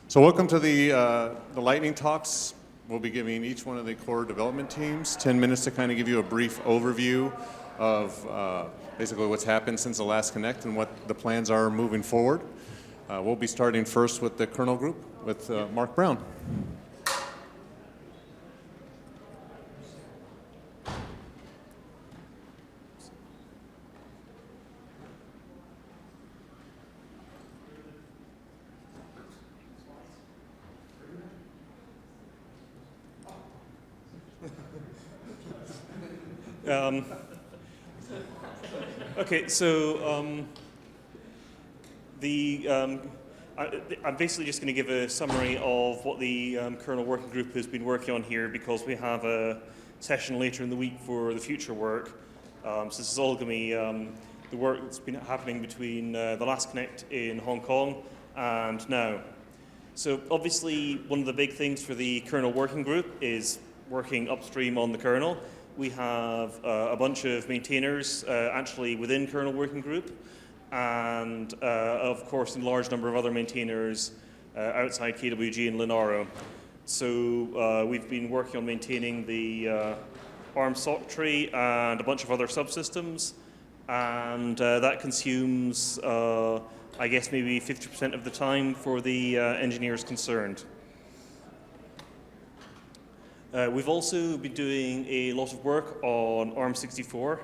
So welcome to the lightning talks. We'll be giving each one of the core development teams 10 minutes to kind of give you a brief overview of basically what's happened since the last Connect and what the plans are moving forward. We'll be starting first with the Kernel group with Mark Brown. Okay, so I'm basically just going to give a summary of what the Kernel working group has been working on here, because we have a session later in the week for the future work. So this is all going to be the work that's been happening between the last Connect in Hong Kong and now. So obviously one of the big things for the Kernel working group is working upstream on the kernel. We have a bunch of maintainers actually within Kernel Working Group, and of course a large number of other maintainers outside KWG and Linaro. So we've been working on maintaining the ARM sock tree and a bunch of other subsystems, and that consumes, I guess, maybe 50% of the time for the engineers concerned. We've also been doing a lot of work on ARM64.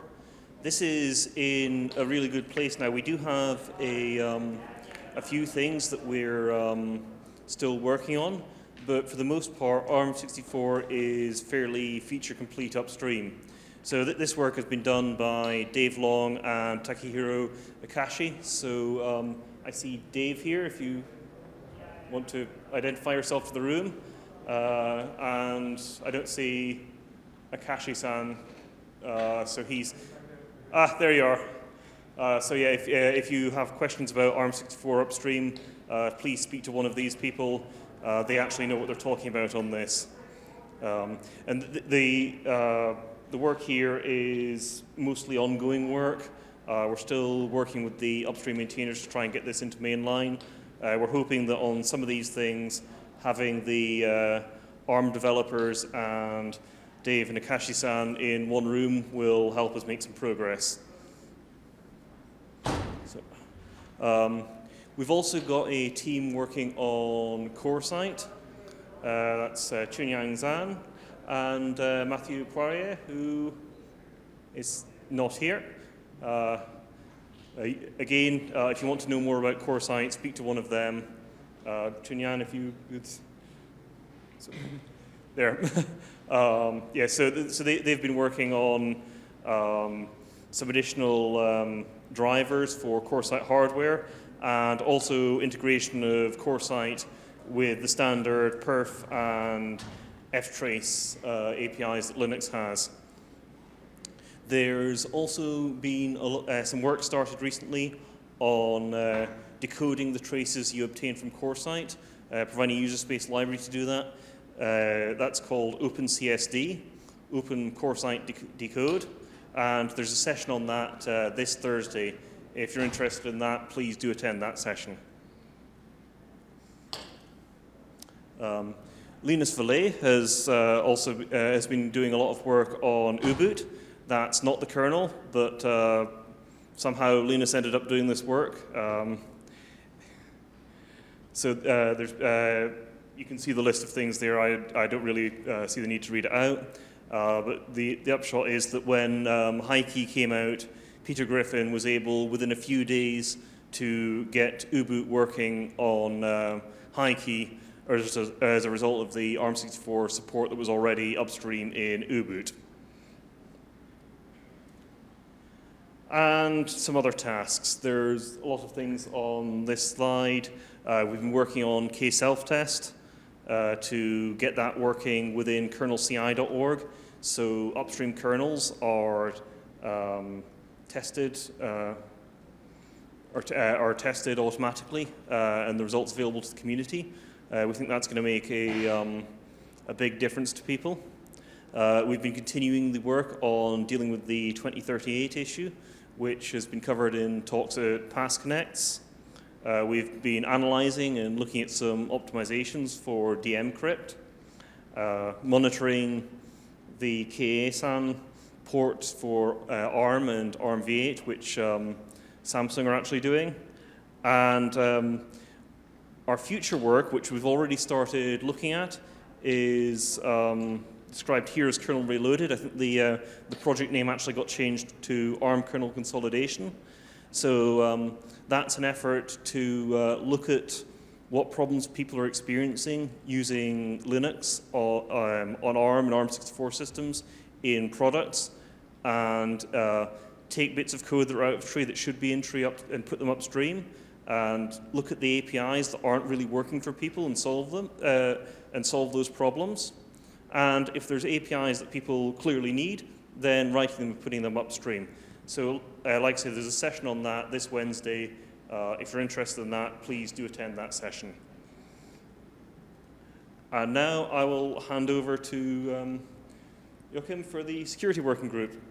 This is in a really good place now. We do have a few things that we're still working on, but for the most part, ARM64 is fairly feature complete upstream. So this work has been done by Dave Long and Takehiro Akashi. So I see Dave here, if you want to identify yourself to the room. And I don't see Akashi-san, so he's, there you are. So yeah, if you have questions about ARM64 upstream, please speak to one of these people. They actually know what they're talking about on this. And the work here is mostly ongoing work. We're still working with the upstream maintainers to try and get this into mainline. We're hoping that on some of these things, having the ARM developers and Dave and Akashi-san in one room will help us make some progress. So, we've also got a team working on CoreSite. That's Chunyang Zhan and Matthew Poirier, who is not here. Again, if you want to know more about CoreSite, speak to one of them. Chunyang, if you would. So, there. Yeah, so they've been working on some additional drivers for CoreSite hardware, and also integration of CoreSite with the standard perf and ftrace APIs that Linux has. There's also been some work started recently on decoding the traces you obtain from CoreSite, providing a user space library to do that. That's called OpenCSD, Open CoreSite Decode, and there's a session on that this Thursday. If you're interested in that, please do attend that session. Linus Valet has also been doing a lot of work on U-Boot. That's not the kernel, but somehow Linus ended up doing this work. So you can see the list of things there. I don't really see the need to read it out. But the upshot is that when Hyatt came out, Peter Griffin was able, within a few days, to get U-Boot working on Hyatt as a result of the ARM64 support that was already upstream in U-Boot. And some other tasks. There's a lot of things on this slide. We've been working on K-self-test to get that working within kernelci.org. So upstream kernels are tested tested automatically, and the results available to the community. We think that's going to make a big difference to people. We've been continuing the work on dealing with the 2038 issue, which has been covered in talks at past Connects. We've been analyzing and looking at some optimizations for DMCrypt, monitoring the KASAN ports for ARM and ARMv8, which Samsung are actually doing. And our future work, which we've already started looking at, is described here as kernel reloaded. I think the project name actually got changed to ARM kernel consolidation. So that's an effort to look at what problems people are experiencing using Linux on ARM and ARM64 systems in products, and take bits of code that are out of tree that should be in tree up and put them upstream, and look at the APIs that aren't really working for people and solve them and solve those problems. And if there's APIs that people clearly need, then writing them and putting them upstream. So like I said, there's a session on that this Wednesday. If you're interested in that, please do attend that session. And now I will hand over to Joakim for the security working group.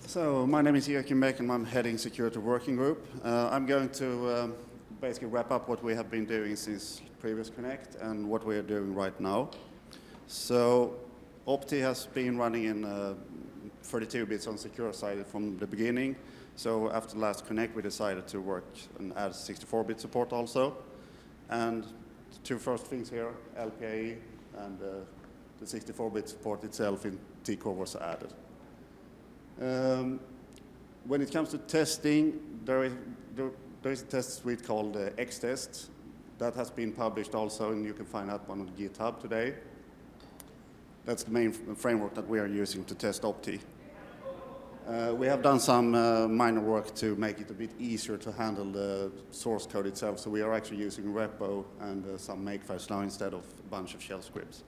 So my name is Joakim Bech, and I'm heading Security Working Group. I'm going to basically wrap up what we have been doing since previous Connect and what we are doing right now. So Opti has been running in 32 bits on secure side from the beginning. So after the last Connect, we decided to work and add 64-bit support also. And the two first things here, LPAE and the 64-bit support itself in T-Core was added. When it comes to testing, there is a test suite called X-Test that has been published also, and you can find that one on GitHub today. That's the main framework that we are using to test Opti. We have done some minor work to make it a bit easier to handle the source code itself, so we are actually using repo and some makefiles now instead of a bunch of shell scripts.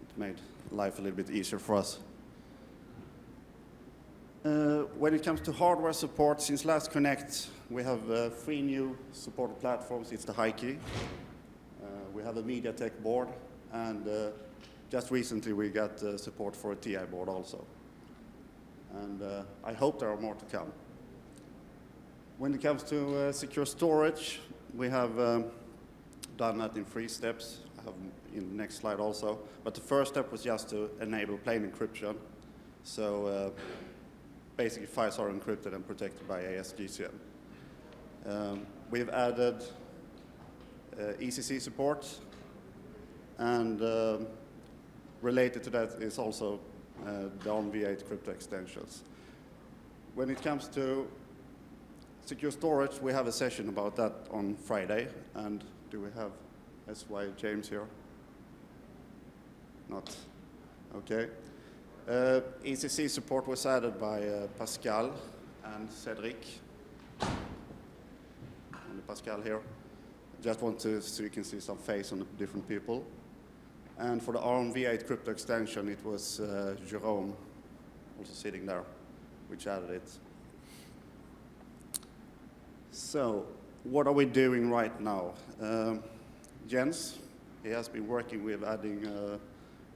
It made life a little bit easier for us. When it comes to hardware support, since last Connect, we have 3 new supported platforms. It's the Hyatt. We have a MediaTek board, and just recently we got support for a TI board also. And I hope there are more to come. When it comes to secure storage, we have done that in 3 steps. I have in the next slide also. But the first step was just to enable plain encryption. So basically, files are encrypted and protected by ASGCN. We've added ECC support, and related to that is also the ARMv8 crypto extensions. When it comes to secure storage, we have a session about that on Friday. And do we have SY James here? Not? Okay. ECC support was added by Pascal and Cedric. And Pascal here. Just want to, so you can see some face on the different people. And for the ARMv8 crypto extension, it was Jerome, also sitting there, which added it. So, what are we doing right now? Jens, he has been working with adding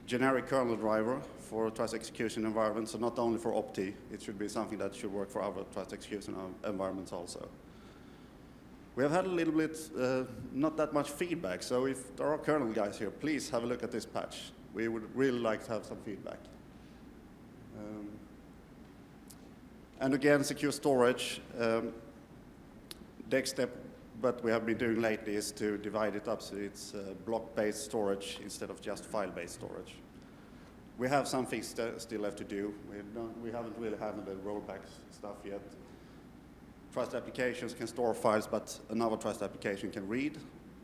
generic kernel driver for trust execution environments, so not only for Opti, it should be something that should work for other trust execution environments also. We have had a little bit, not that much feedback, so if there are kernel guys here, please have a look at this patch. We would really like to have some feedback. And again, secure storage. The next step that we have been doing lately is to divide it up so it's block-based storage instead of just file-based storage. We have some things still left to do. We haven't really handled the rollback stuff yet. Trust applications can store files, but another trust application can read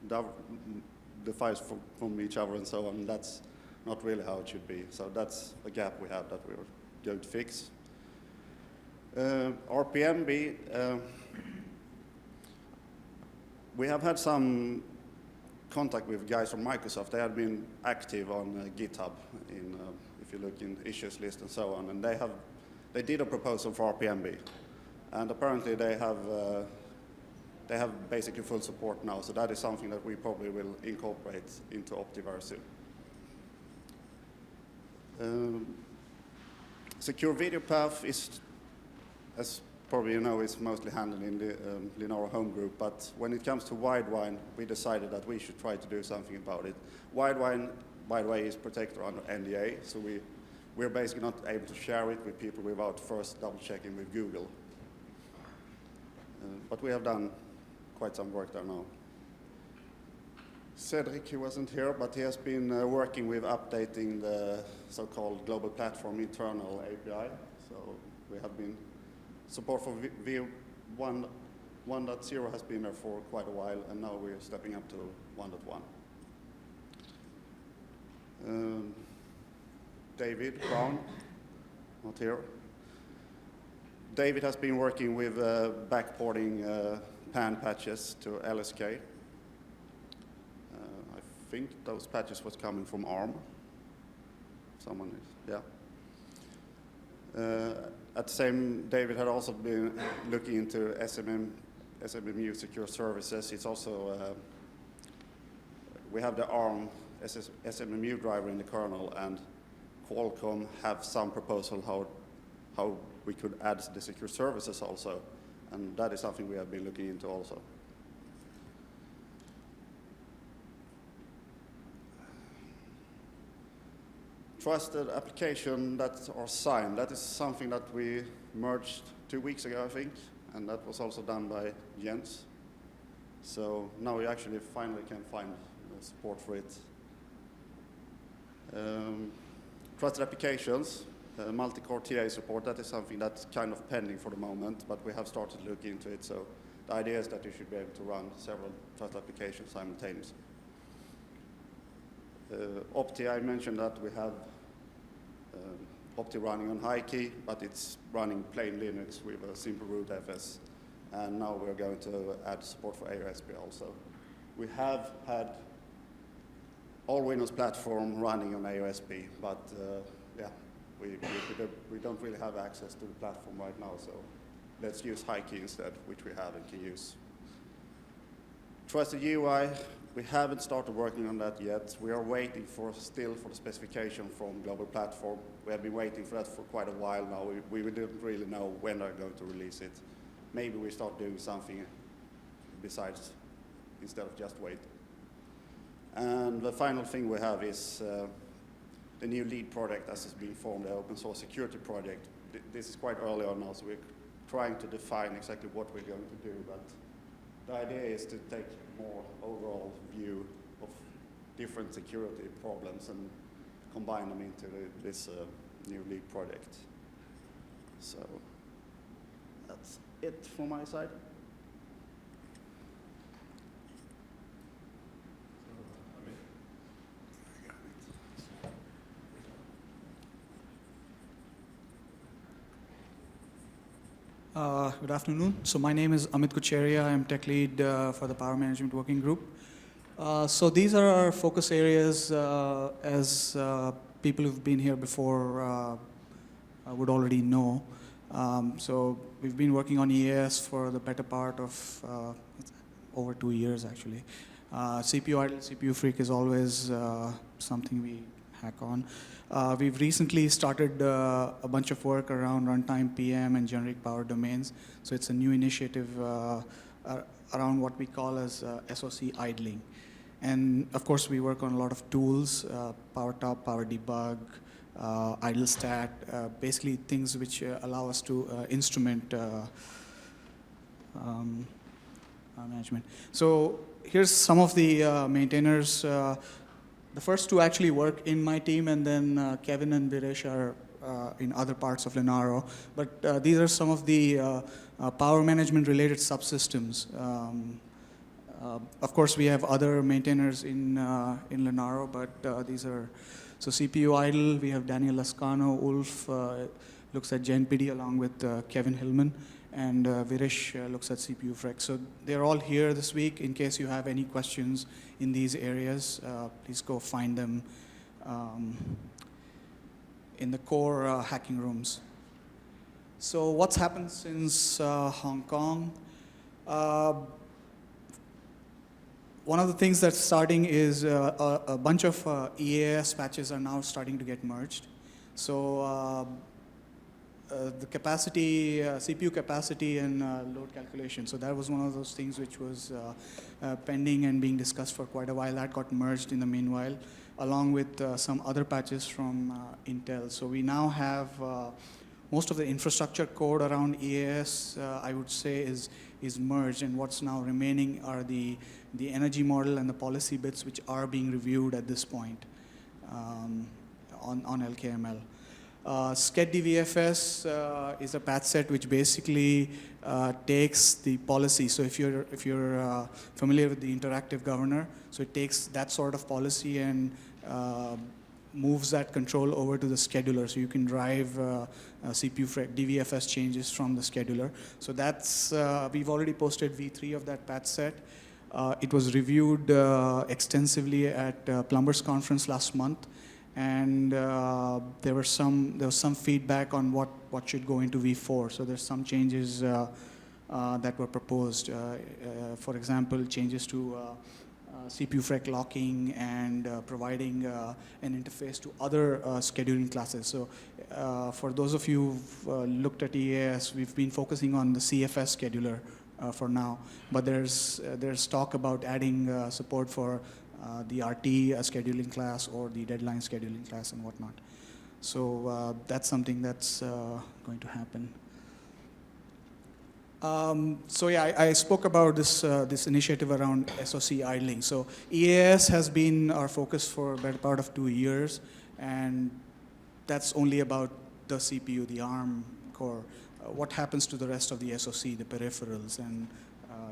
the files from each other and so on. That's not really how it should be. So that's a gap we have that we're going to fix. RPMB, we have had some contact with guys from Microsoft. They have been active on GitHub, if you look in issues list and so on, and they did a proposal for RPMB. And apparently they have they have basically full support now, so that is something that we probably will incorporate into Opti very soon. Secure video path is, as probably you know, is mostly handled in the Linaro home group, but when it comes to Widewine, we decided that we should try to do something about it. Widewine, by the way, is protected under NDA, so we're basically not able to share it with people without first double-checking with Google. But we have done quite some work there now. Cedric, he wasn't here, but he has been working with updating the so-called global platform internal API. So we have been, support for V1.0 has been there for quite a while, and now we're stepping up to 1.1. David Brown, not here. David has been working with backporting PAN patches to LSK. I think those patches was coming from ARM. Someone is, yeah. At the same, David had also been looking into SMMU secure services. It's also, we have the ARM SMMU driver in the kernel, and Qualcomm have some proposal how we could add the secure services also, and that is something we have been looking into also. Trusted application that are signed, that is something that we merged 2 weeks ago, I think, and that was also done by Jens. So now we actually finally can find support for it. Trusted applications, multi-core TA support, that is something that's kind of pending for the moment, but we have started to look into it. So the idea is that you should be able to run several trusted applications simultaneously. Opti, I mentioned that we have Opti running on Hyatt, but it's running plain Linux with a simple root FS. And now we're going to add support for AOSP also. We have had all Windows platform running on AOSP, but yeah, we don't really have access to the platform right now, so let's use Hyatt instead, which we have and can use. Trusted UI, we haven't started working on that yet. We are waiting still for the specification from Global Platform. We have been waiting for that for quite a while now. We didn't really know when they're going to release it. Maybe we start doing something besides, instead of just wait. And the final thing we have is the new lead project as it's being formed, the open source security project. This is quite early on now, so we're trying to define exactly what we're going to do, but the idea is to take a more overall view of different security problems and combine them into this new lead project. So that's it from my side. Good afternoon. So my name is Amit Kucheria. I'm tech lead for the Power Management Working Group. So these are our focus areas, as people who've been here before would already know. So we've been working on EAS for the better part of over 2 years, actually. CPU idle, CPU freak is always something we hack on. We've recently started a bunch of work around runtime PM and generic power domains. So it's a new initiative around what we call as SOC idling. And of course, we work on a lot of tools, PowerTop, PowerDebug, IdleStat, basically things which allow us to instrument management. So here's some of the maintainers. The first two actually work in my team, and then Kevin and Viresh are in other parts of Linaro. But these are some of the power management related subsystems. Of course, we have other maintainers in Linaro, but these are, so CPU idle, we have Daniel Lascano, Ulf looks at GenPD along with Kevin Hillman, and Viresh looks at CPU freak. So they're all here this week. In case you have any questions in these areas, please go find them in the core hacking rooms. So what's happened since Hong Kong? one of the things that's starting is a bunch of EAS patches are now starting to get merged. So the capacity, CPU capacity and load calculation. So that was one of those things which was pending and being discussed for quite a while. That got merged in the meanwhile, along with some other patches from Intel. So we now have most of the infrastructure code around EAS, I would say, is merged, and what's now remaining are the energy model and the policy bits which are being reviewed at this point on LKML. SCED-DVFS is a patch set which basically takes the policy. So if you're familiar with the interactive governor, so it takes that sort of policy and moves that control over to the scheduler. So you can drive CPU DVFS changes from the scheduler. So that's, we've already posted V3 of that patch set. It was reviewed extensively at Plumbers Conference last month. And there was some feedback on what should go into V4. So there's some changes that were proposed. For example, changes to CPU FREC locking and providing an interface to other scheduling classes. So for those of you who've looked at EAS, we've been focusing on the CFS scheduler for now. But there's talk about adding support for the RT scheduling class or the deadline scheduling class and whatnot. So that's something that's going to happen. So yeah, I spoke about this initiative around SoC idling. So EAS has been our focus for a better part of 2 years, and that's only about the CPU, the ARM core. What happens to the rest of the SoC, the peripherals, and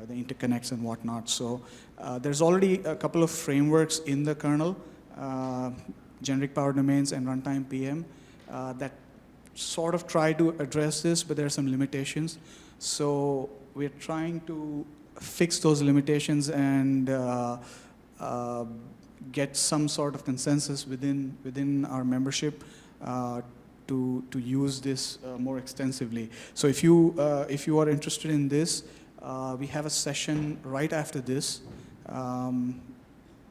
the interconnects and whatnot. So there's already a couple of frameworks in the kernel, generic power domains and runtime PM, that sort of try to address this, but there are some limitations. So we're trying to fix those limitations and get some sort of consensus within our membership to use this more extensively. So if you are interested in this, we have a session right after this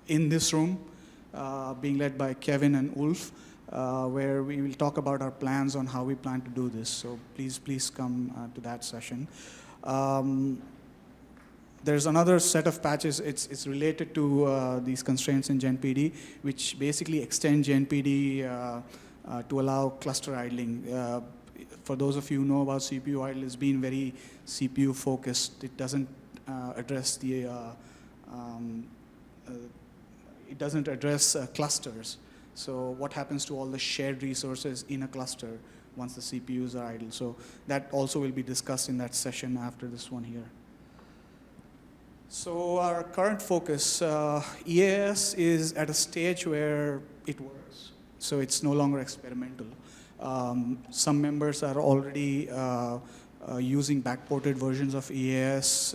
in this room, being led by Kevin and Ulf, where we will talk about our plans on how we plan to do this. So please come to that session. There's another set of patches. It's related to these constraints in GenPD, which basically extend GenPD to allow cluster idling. For those of you who know about CPU idle, it's been very CPU focused. It doesn't address the clusters. So what happens to all the shared resources in a cluster once the CPUs are idle? So that also will be discussed in that session after this one here. So our current focus, EAS is at a stage where it works. So it's no longer experimental. Some members are already using backported versions of EAS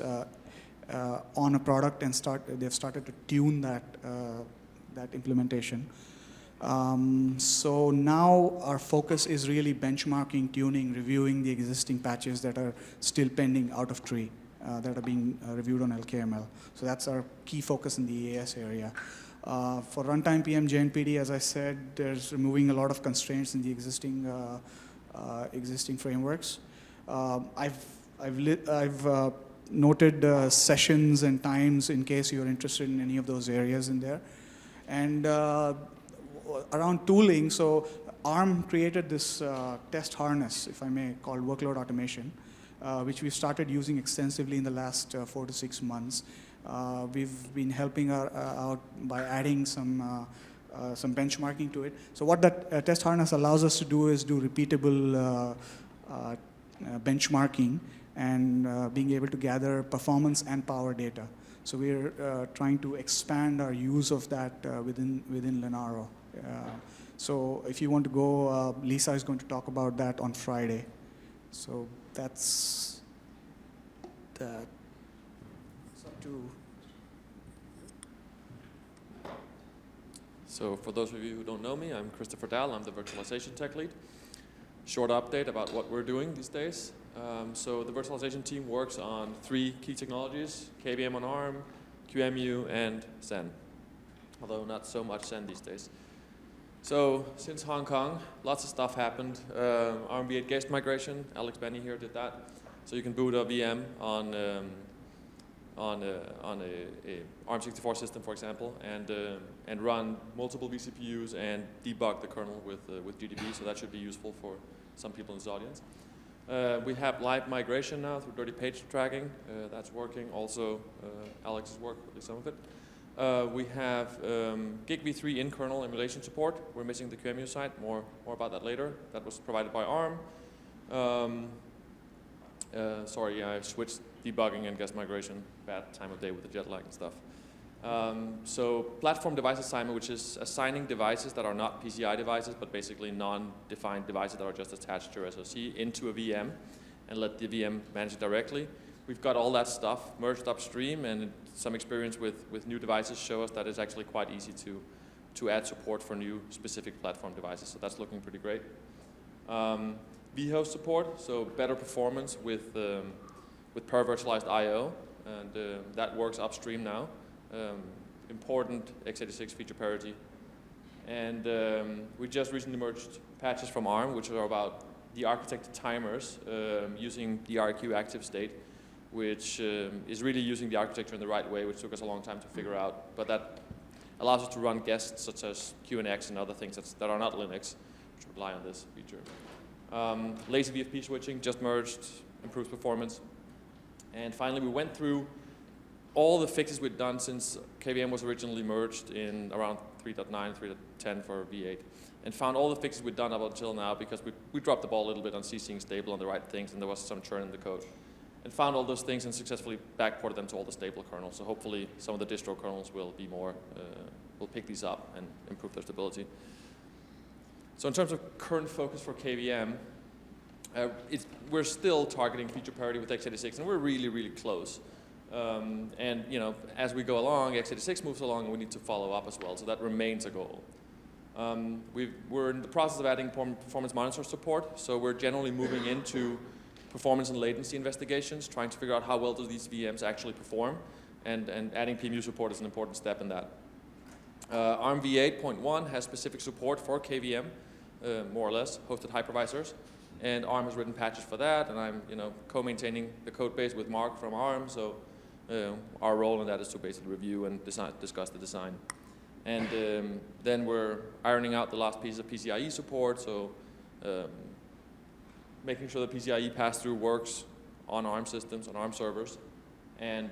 on a product, and they've started to tune that implementation. So now our focus is really benchmarking, tuning, reviewing the existing patches that are still pending out of tree, that are being reviewed on LKML. So that's our key focus in the EAS area. For runtime PM JNPD, as I said, there's removing a lot of constraints in the existing frameworks. I've noted sessions and times in case you're interested in any of those areas in there. And around tooling, so ARM created this test harness, if I may, called workload automation, which we've started using extensively in the last 4 to 6 months. We've been helping out by adding some benchmarking to it. So what that test harness allows us to do is do repeatable benchmarking and being able to gather performance and power data. So we're trying to expand our use of that within Linaro. So if you want to go, Lisa is going to talk about that on Friday. So that's that. So for those of you who don't know me, I'm Christoffer Dall. I'm the Virtualization Tech Lead. Short update about what we're doing these days. So the virtualization team works on 3 key technologies: KVM on ARM, QEMU, and Zen, although not so much Zen these days. So since Hong Kong, lots of stuff happened. ARMv8 guest migration, Alex Benny here did that. So you can boot a VM on a ARM64 system, for example, and run multiple vCPUs and debug the kernel with GDB. So that should be useful for some people in this audience. We have live migration now through dirty page tracking. That's working. Also, Alex's work, at least some of it. We have Gig v3 in kernel emulation support. We're missing the QEMU side. More about that later. That was provided by ARM. Sorry, I switched debugging and guest migration. Bad time of day with the jet lag and stuff. So platform device assignment, which is assigning devices that are not PCI devices, but basically non-defined devices that are just attached to your SoC into a VM and let the VM manage it directly. We've got all that stuff merged upstream, and some experience with new devices show us that it's actually quite easy to add support for new specific platform devices. So that's looking pretty great. vHost support, so better performance with per-virtualized I/O, and that works upstream now. Important x86 feature parity. And we just recently merged patches from ARM, which are about the architected timers using the RQ active state, which is really using the architecture in the right way, which took us a long time to figure out. But that allows us to run guests such as QNX and other things that are not Linux, which rely on this feature. Lazy VFP switching, just merged, improves performance. And finally, we went through all the fixes we'd done since KVM was originally merged in around 3.9, 3.10 for V8, and found all the fixes we'd done up until now, because we dropped the ball a little bit on CCing stable on the right things, and there was some churn in the code. And found all those things and successfully backported them to all the stable kernels. So hopefully some of the distro kernels will be more, will pick these up and improve their stability. So in terms of current focus for KVM, we're still targeting feature parity with x86, and we're really, really close. And you know, as we go along, x86 moves along, and we need to follow up as well. So that remains a goal. We're in the process of adding performance monitor support. So we're generally moving into performance and latency investigations, trying to figure out how well do these VMs actually perform, and adding PMU support is an important step in that. ARMv8.1 has specific support for KVM, more or less, hosted hypervisors, and ARM has written patches for that, and I'm co-maintaining the code base with Mark from ARM, so our role in that is to basically review and discuss the design. And then we're ironing out the last piece of PCIe support, so making sure the PCIe pass-through works on ARM systems, on ARM servers, and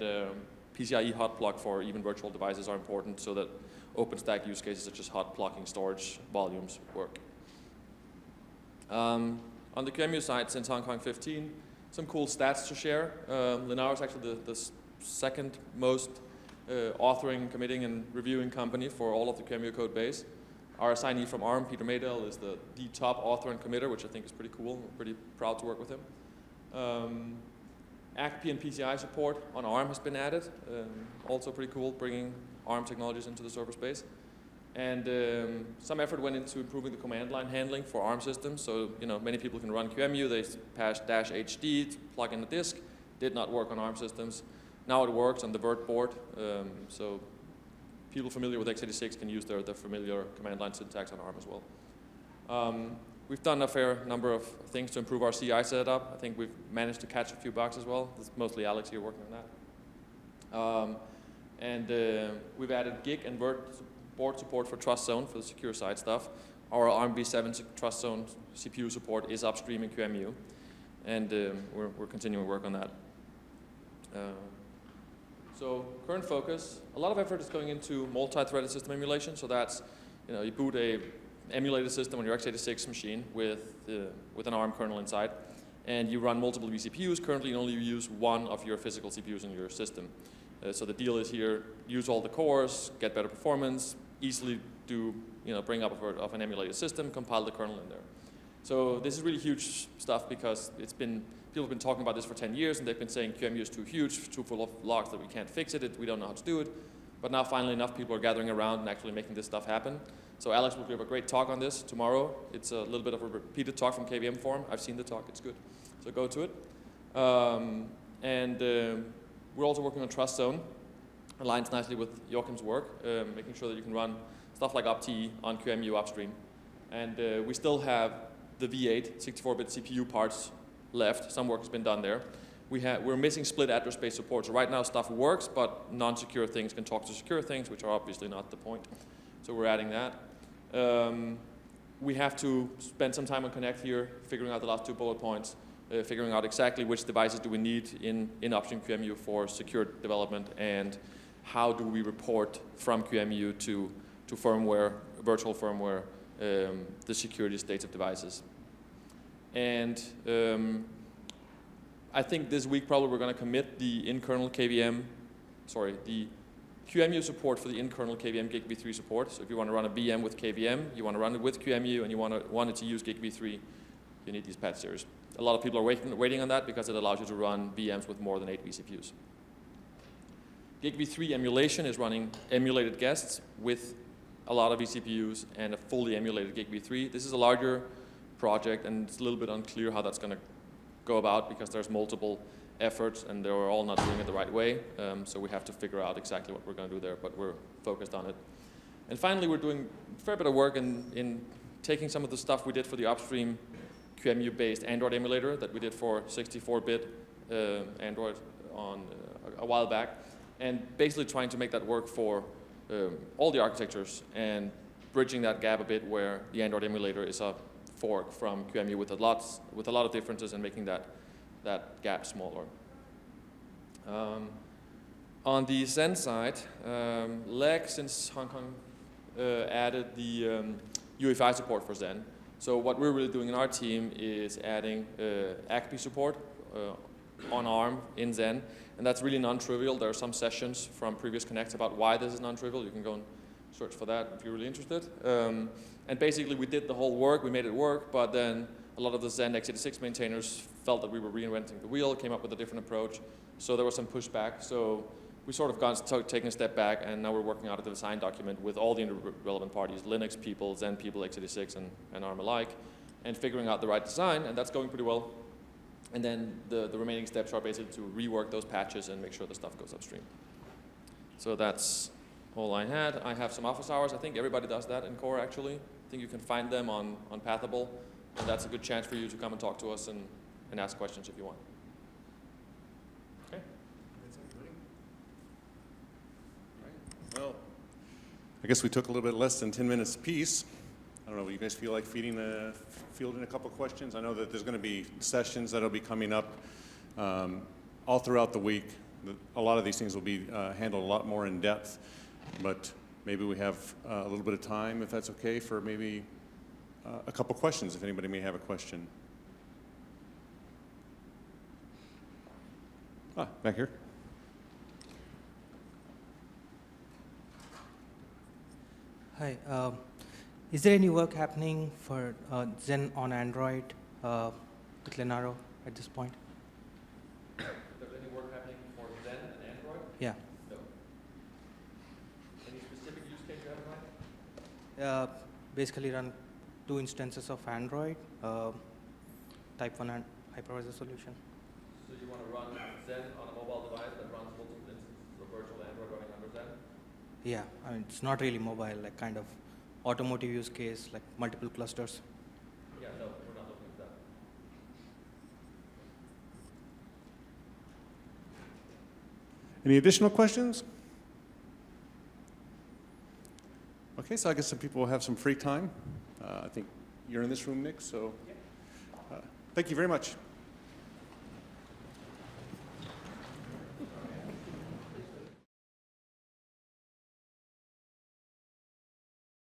PCIe hot plug for even virtual devices are important so that OpenStack use cases such as hot plugging storage volumes work. On the QEMU side, since Hong Kong 15, some cool stats to share. Linaro is actually the second most authoring, committing, and reviewing company for all of the QEMU code base. Our assignee from ARM, Peter Maydell, is the top author and committer, which I think is pretty cool. We're pretty proud to work with him. ACP and PCI support on ARM has been added. Also pretty cool, bringing ARM technologies into the server space. And some effort went into improving the command line handling for ARM systems. So many people can run QEMU. They patch -HD to plug in the disk. Did not work on ARM systems. Now it works on the Vert board. So people familiar with x86 can use their familiar command line syntax on ARM as well. We've done a fair number of things to improve our CI setup. I think we've managed to catch a few bugs as well. It's mostly Alex here working on that. And we've added Gig and Vert board support for Trust Zone for the secure side stuff. Our ARMv7 Trust Zone CPU support is upstream in QEMU, and we're continuing work on that. So current focus, a lot of effort is going into multi-threaded system emulation. So that's, you boot a emulated system on your x86 machine with an ARM kernel inside, and you run multiple vCPUs. Currently, you only use one of your physical CPUs in your system. So the deal is here, use all the cores, get better performance, easily do, bring up of an emulated system, compile the kernel in there. So this is really huge stuff because people have been talking about this for 10 years, and they've been saying QEMU is too huge, too full of logs that we can't fix it, we don't know how to do it. But now finally enough people are gathering around and actually making this stuff happen. So Alex will give a great talk on this tomorrow. It's a little bit of a repeated talk from KVM forum. I've seen the talk, it's good. So go to it. We're also working on Trust Zone. aligns nicely with Joakim's work, making sure that you can run stuff like opti on QEMU upstream. And we still have the V8 64-bit CPU parts left. Some work has been done there. We're missing split address space support. So right now stuff works, but non-secure things can talk to secure things, which are obviously not the point. So we're adding that. We have to spend some time on Connect here, figuring out the last 2 bullet points, figuring out exactly which devices do we need in upstream QEMU for secure development, and how do we report from QEMU to firmware, virtual firmware, the security states of devices. And I think this week probably we're going to commit the in-kernel KVM, the QEMU support for the in-kernel KVM GigB3 support. So if you want to run a VM with KVM, you want to run it with QEMU, and you want it to use GigB3, you need these patch series. A lot of people are waiting on that because it allows you to run VMs with more than 8 vCPUs. GigB3 emulation is running emulated guests with a lot of vCPUs and a fully emulated GigB3. This is a larger project, and it's a little bit unclear how that's going to go about because there's multiple efforts and they're all not doing it the right way. So we have to figure out exactly what we're going to do there, but we're focused on it. And finally, we're doing a fair bit of work in taking some of the stuff we did for the upstream QEMU-based Android emulator that we did for 64-bit Android on a while back, and basically trying to make that work for all the architectures and bridging that gap a bit where the Android emulator is a fork from QEMU with a lot of differences and making that gap smaller. On the Zen side, Leg, since Hong Kong added the UEFI support for Zen. So what we're really doing in our team is adding ACPI support on ARM in Zen, and that's really non-trivial. There are some sessions from previous Connects about why this is non-trivial. You can go and search for that if you're really interested. And basically we did the whole work, we made it work, but then a lot of the Zen x86 maintainers felt that we were reinventing the wheel, came up with a different approach, so there was some pushback. So we sort of taken a step back, and now we're working out a design document with all the relevant parties, Linux people, Zen people, x86, and ARM alike, and figuring out the right design, and that's going pretty well. And then the remaining steps are basically to rework those patches and make sure the stuff goes upstream. So that's all I had. I have some office hours. I think everybody does that in Core, actually. I think you can find them on Pathable, and that's a good chance for you to come and talk to us and ask questions if you want. Okay. Well, I guess we took a little bit less than 10 minutes apiece. I don't know, you guys feel like fielding a couple questions? I know that there's going to be sessions that will be coming up all throughout the week. A lot of these things will be handled a lot more in depth, but maybe we have a little bit of time, if that's okay, for maybe a couple questions, if anybody may have a question. Back here. Hi. Is there any work happening for Zen on Android with Linaro at this point? If there's any work happening for Zen and Android? Yeah. No. Any specific use case you have in mind? Basically run 2 instances of Android, type 1 and hypervisor solution. So you want to run Zen on a mobile device that runs multiple instances of virtual Android running under Zen? Yeah, I mean, it's not really mobile, like kind of automotive use case, like multiple clusters. Yeah, no, we're not looking at that. Any additional questions? Okay, so I guess some people will have some free time. I think you're in this room, Nick, so thank you very much.